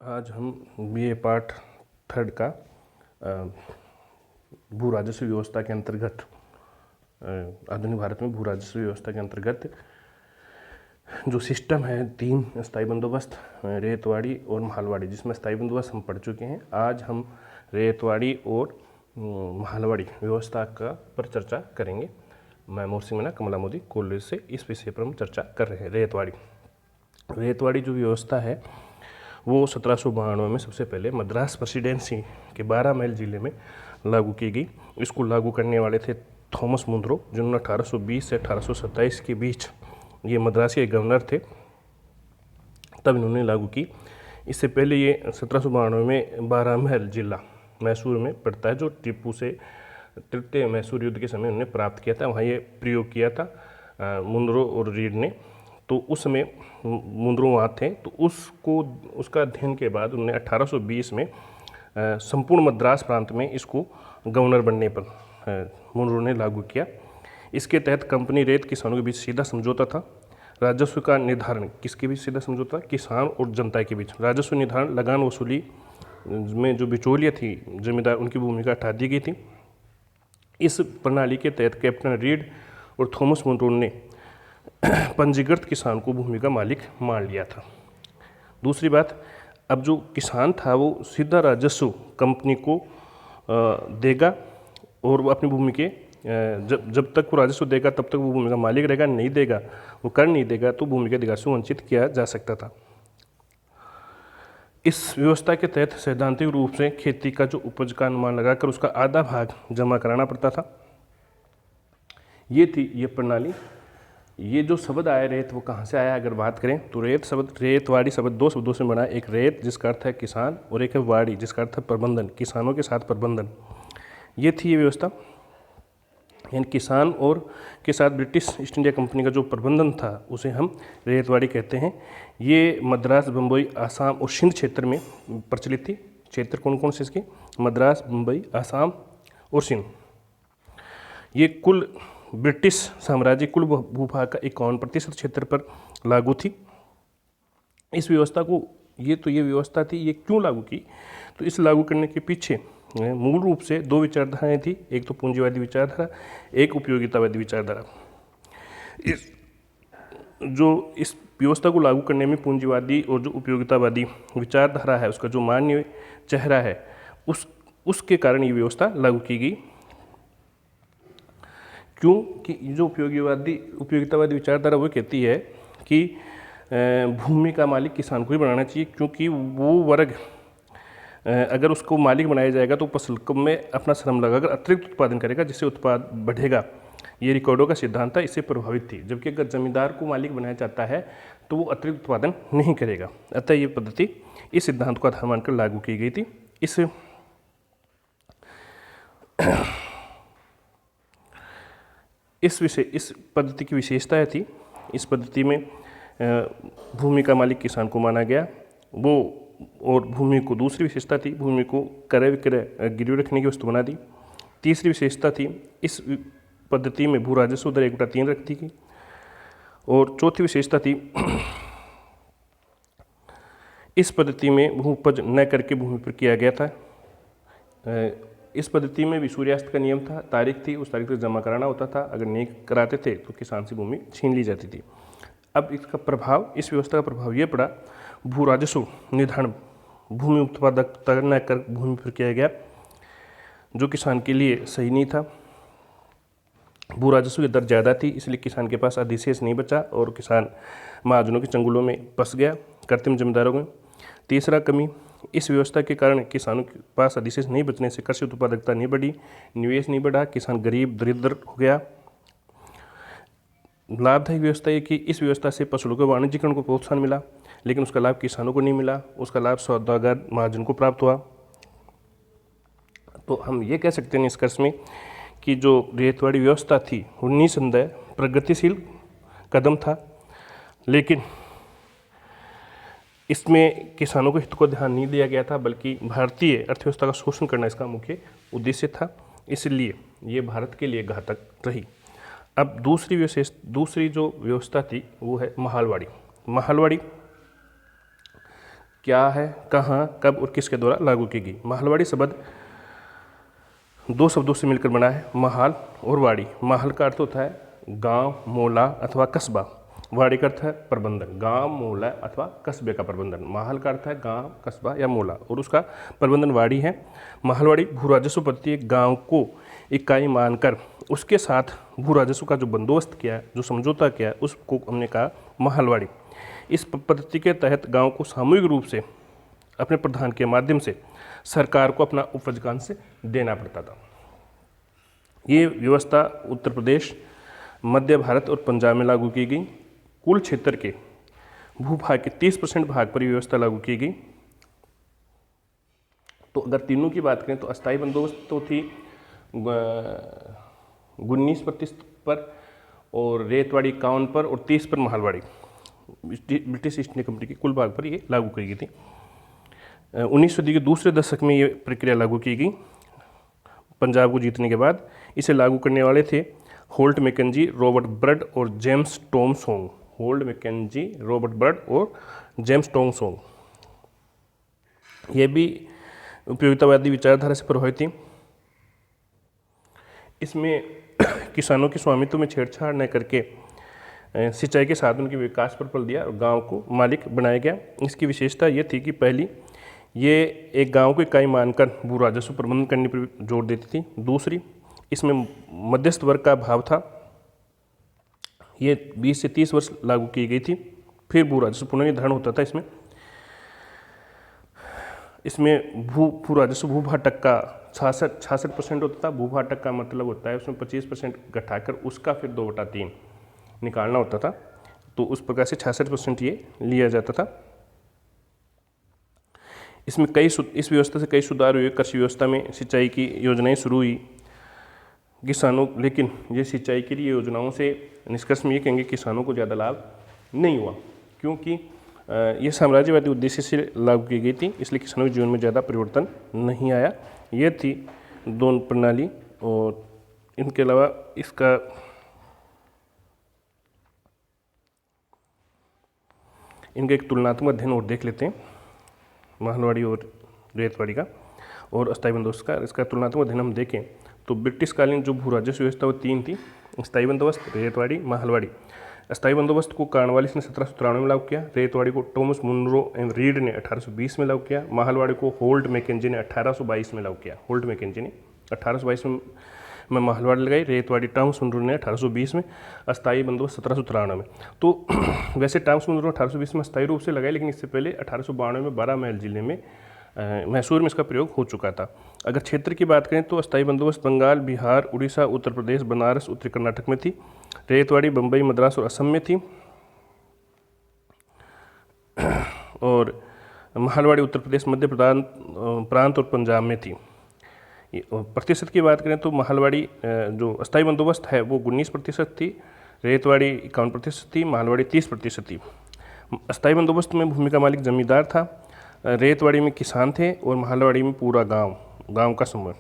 आज हम BA part third का भू राजस्व व्यवस्था के अंतर्गत आधुनिक भारत में भू राजस्व व्यवस्था के अंतर्गत जो सिस्टम है, 3 स्थायी बंदोबस्त, रेतवाड़ी और महालवाड़ी, जिसमें स्थायी बंदोबस्त हम पढ़ चुके हैं। आज हम रेतवाड़ी और महालवाड़ी व्यवस्था का पर चर्चा करेंगे। मैं मोर्सी मीना कमला मोदी कॉलेज से इस विषय पर हम चर्चा कर रहे हैं। रेतवाड़ी जो व्यवस्था है वो 1792 में सबसे पहले मद्रास प्रेसिडेंसी के 12 माइल जिले में लागू की गई। इसको लागू करने वाले थे थॉमस मुनरो, जिन्होंने 1820 से 1827 के बीच ये मद्रास के गवर्नर थे, तब इन्होंने लागू की। इससे पहले ये 1792 में 12 माइल जिला मैसूर में पड़ता है, जो टीपू से तृतीय मैसूर युद्ध के समय उन्होंने प्राप्त किया था। वहाँ ये प्रयोग किया था मुनरो और रीड ने। तो उस समय मुनरो वहाँ थे, तो उसका अध्ययन के बाद उन्होंने 1820 में संपूर्ण मद्रास प्रांत में इसको गवर्नर बनने पर मुनरो ने लागू किया। इसके तहत कंपनी रेत किसानों के बीच सीधा समझौता था। राजस्व का निर्धारण किसके बीच सीधा समझौता? किसान और जनता के बीच। राजस्व निर्धारण, लगान वसूली में जो बिचौलिया थी जमींदार, उनकी भूमिका हटा दी गई थी। इस प्रणाली के तहत कैप्टन रीड और थॉमस मुनरो ने पंजीकृत किसान को भूमि का मालिक मान लिया था। दूसरी बात, अब जो किसान था वो सीधा राजस्व कंपनी को देगा और वो अपनी भूमि के जब तक वो राजस्व देगा तब तक वो भूमि का मालिक रहेगा। नहीं देगा, वो कर नहीं देगा, तो भूमि के अधिकार से वंचित किया जा सकता था। इस व्यवस्था के तहत सैद्धांतिक रूप से खेती का जो उपज का अनुमान लगाकर उसका आधा भाग जमा कराना पड़ता था। ये थी ये प्रणाली। ये जो शब्द आया रेत, वो कहाँ से आया अगर बात करें तो रेतवाड़ी शब्द 2 शब्दों से बना। एक रेत जिसका अर्थ है किसान और एक है वाड़ी जिसका अर्थ है प्रबंधन, किसानों के साथ प्रबंधन। ये थी ये व्यवस्था, यानी किसान और के साथ ब्रिटिश ईस्ट इंडिया कंपनी का जो प्रबंधन था उसे हम रेतवाड़ी कहते हैं। ये मद्रास, बम्बई, आसाम और सिंध क्षेत्र में प्रचलित थी। क्षेत्र कौन कौन से इसके? मद्रास, बम्बई, आसाम और सिंध। ये कुल ब्रिटिश साम्राज्य कुल भूभाग का 51% क्षेत्र पर लागू थी। इस व्यवस्था को ये व्यवस्था थी, ये क्यों लागू की? तो इस लागू करने के पीछे मूल रूप से 2 विचारधाराएं थी। एक तो पूंजीवादी विचारधारा, एक उपयोगितावादी विचारधारा। इस व्यवस्था को लागू करने में पूंजीवादी और जो उपयोगितावादी विचारधारा है उसका जो मान्य चेहरा है उसके कारण ये व्यवस्था लागू की गई। क्योंकि जो उपयोगितावादी विचारधारा वो कहती है कि भूमि का मालिक किसान को ही बनाना चाहिए, क्योंकि वो वर्ग अगर उसको मालिक बनाया जाएगा तो फसल में अपना श्रम लगाकर अतिरिक्त उत्पादन करेगा, जिससे उत्पाद बढ़ेगा। ये रिकॉर्डो का सिद्धांत था, इससे प्रभावित थी। जबकि अगर जमींदार को मालिक बनाया जाता है तो वो अतिरिक्त उत्पादन नहीं करेगा। अतः ये पद्धति इस सिद्धांत को आधार मानकर लागू की गई थी। इस पद्धति की विशेषता थी, इस पद्धति में भूमि का मालिक किसान को माना गया वो, और भूमि को दूसरी विशेषता थी, भूमि को क्रय विक्रय गिरवी रखने की वस्तु बना दी। तीसरी विशेषता थी, इस पद्धति में भू राजस्व दर 1/3 रख दी गई। और चौथी विशेषता थी, इस पद्धति में भू उपज न करके भूमि पर किया गया था। इस पद्धति में भी सूर्यास्त का नियम था, तारीख थी, उस तारीख तक जमा कराना होता था। अगर नहीं कराते थे तो किसान से भूमि छीन ली जाती थी। अब इसका प्रभाव, इस व्यवस्था का प्रभाव ये पड़ा, भू राजस्व निर्धारण भूमि उत्पादकता न कर भूमि पर किया गया, जो किसान के लिए सही नहीं था। भू राजस्व की दर ज़्यादा थी, इसलिए किसान के पास अधिशेष नहीं बचा और किसान महाजनों के चंगुलों में फंस गया, कृत्रिम जमींदारों में। तीसरा कमी, इस व्यवस्था के कारण किसानों के पास अधिशेष नहीं बचने से कृषि उत्पादकता नहीं बढ़ी, निवेश नहीं बढ़ा, किसान गरीब दरिद्र हो गया। लाभदायक व्यवस्था ये कि इस व्यवस्था से फसलों के वाणिज्यीकरण को प्रोत्साहन मिला, लेकिन उसका लाभ किसानों को नहीं मिला, उसका लाभ सौदागर महाजन को प्राप्त हुआ। तो हम ये कह सकते हैं निष्कर्ष में कि जो रेतवाड़ी व्यवस्था थी वो निसंदेह प्रगतिशील कदम था, लेकिन इसमें किसानों के हित को ध्यान नहीं दिया गया था, बल्कि भारतीय अर्थव्यवस्था का शोषण करना इसका मुख्य उद्देश्य था। इसलिए ये भारत के लिए घातक रही। अब दूसरी जो व्यवस्था थी वो है महालवाड़ी। महालवाड़ी क्या है, कहाँ, कब और किसके द्वारा लागू की गई। महलवाड़ी शब्द दो शब्दों से मिलकर बना है, महल और वाड़ी। महल का अर्थ होता है गांव, मोहल्ला अथवा कस्बा। वाड़ी का अर्थ है प्रबंधन, गांव, मोहल्ला अथवा कस्बे का प्रबंधन। महल का अर्थ है गांव, कस्बा या मोहल्ला और उसका प्रबंधन वाड़ी है। महलवाड़ी भू राजस्व प्रत्येक गांव को इकाई मानकर उसके साथ भू राजस्व का जो बंदोबस्त किया, जो समझौता किया, उसको हमने कहा महलवाड़ी। इस पद्धति के तहत गांव को सामूहिक रूप से अपने प्रधान के माध्यम से सरकार को अपना उपजकांश देना पड़ता था। ये व्यवस्था उत्तर प्रदेश, मध्य भारत और पंजाब में लागू की गई। कुल क्षेत्र के भूभाग के 30% भाग पर व्यवस्था लागू की गई। तो अगर तीनों की बात करें तो अस्थायी बंदोबस्त तो थी 19% पर और रेतवाड़ी 51 पर और 30 पर Mahalwari British east India company के कुल भाग पर ये लागू की गई थी। 19वीं सदी के दूसरे दशक में ये प्रक्रिया लागू की गई। पंजाब को जीतने के बाद इसे लागू करने वाले थे होल्ट मैकेंजी, रॉबर्ट ब्रड और James Thomason. Holt Mackenzie, Robert Bird और जेम्स टॉमसोंग। ये भी उपयोगितावादी विचारधारा से प्रभावित थी। इसमें किसानों के स्वामित्व में छेड़छाड़ न करके सिंचाई के साधन के विकास पर बल दिया और गांव को मालिक बनाया गया। इसकी विशेषता ये थी कि पहली, ये एक गांव को इकाई मानकर भू राजस्व प्रबंधन करने पर जोर देती थी। दूसरी, इसमें मध्यस्थ वर्ग का अभाव था। ये 20 से 30 वर्ष लागू की गई थी, फिर भू राजस्व पुनर्निर्धारण होता था। इसमें भू राजस्व भूभाटक का 66% होता था। भूभाटक का मतलब होता है उसमें 25% घटाकर उसका फिर 2/3 निकालना होता था। तो उस प्रकार से 66% ये लिया जाता था। इसमें इस व्यवस्था से कई सुधार हुए। कृषि व्यवस्था में सिंचाई की योजनाएं शुरू हुई किसानों, लेकिन ये सिंचाई के लिए योजनाओं से निष्कर्ष में ये कहेंगे किसानों को ज़्यादा लाभ नहीं हुआ, क्योंकि ये साम्राज्यवादी उद्देश्य से लागू की गई थी, इसलिए किसानों के जीवन में ज़्यादा परिवर्तन नहीं आया। ये थी दोनों प्रणाली। और इनके अलावा इसका इनका एक तुलनात्मक अध्ययन और देख लेते हैं, महलवाड़ी और रेतवाड़ी का और अस्थायी बंदोबस्त का। इसका तुलनात्मक अध्ययन हम देखें तो ब्रिटिशकालीन जो भू राजस्व व्यवस्था वो 3 थी, अस्थायी बंदोबस्त, रेतवाड़ी, महलवाड़ी। अस्थायी बंदोबस्त को कॉर्नवालिस ने 1793 में लागू किया। रेतवाड़ी को थॉमस मुनरो एंड रीड ने 1820 में लागू किया। महलवाड़ी को होल्ट मैकेंजी ने 1822 में लागू किया। होल्ट मैकेंजी ने 1822 में महलवाड़ी लगाई, रेतवाड़ी टॉमस मुनरो ने 1820 में, अस्थायी बंदोबस्त 1793 में। तो वैसे टॉमस मुनरो 1820 में अस्थायी रूप से लगाई, लेकिन इससे पहले 1892 में बारामैल जिले में मैसूर में इसका प्रयोग हो चुका था। अगर क्षेत्र की बात करें तो अस्थायी बंदोबस्त बंगाल, बिहार, उड़ीसा, उत्तर प्रदेश, बनारस, उत्तरी कर्नाटक में थी। रेतवाड़ी बम्बई, मद्रास और असम में थी। और महलवाड़ी उत्तर प्रदेश, मध्य प्रांत और पंजाब में थी। प्रतिशत की बात करें तो महलवाड़ी जो अस्थायी बंदोबस्त है वो 19% थी, रेतवाड़ी 51% थी, महलवाड़ी 30% थी। अस्थायी बंदोबस्त में भूमि का मालिक जमींदार था, रेतवाड़ी में किसान थे और महलवाड़ी में पूरा गांव का समूह।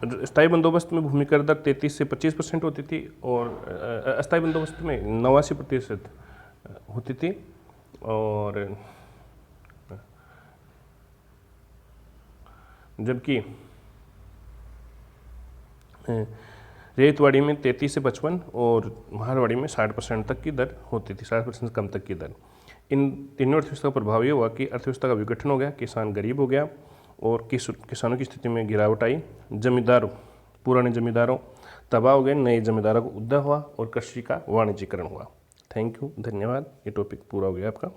अस्थायी बंदोबस्त में भूमि कर दर 33 से 25% होती थी और अस्थायी बंदोबस्त में 89% होती थी। और जबकि रेतवाड़ी में 33 से 55 और महलवाड़ी में 60% तक की दर होती थी, 60% से कम तक की दर। इन तीनों अर्थव्यवस्था का प्रभाव ये हुआ कि अर्थव्यवस्था का विघटन हो गया, किसान गरीब हो गया और किसानों की स्थिति में गिरावट आई। पुराने जमींदारों तबाह हो गए, नए जमींदारों को उदय हुआ और कृषि का वाणिज्यीकरण हुआ। थैंक यू, धन्यवाद। ये टॉपिक पूरा हो गया आपका।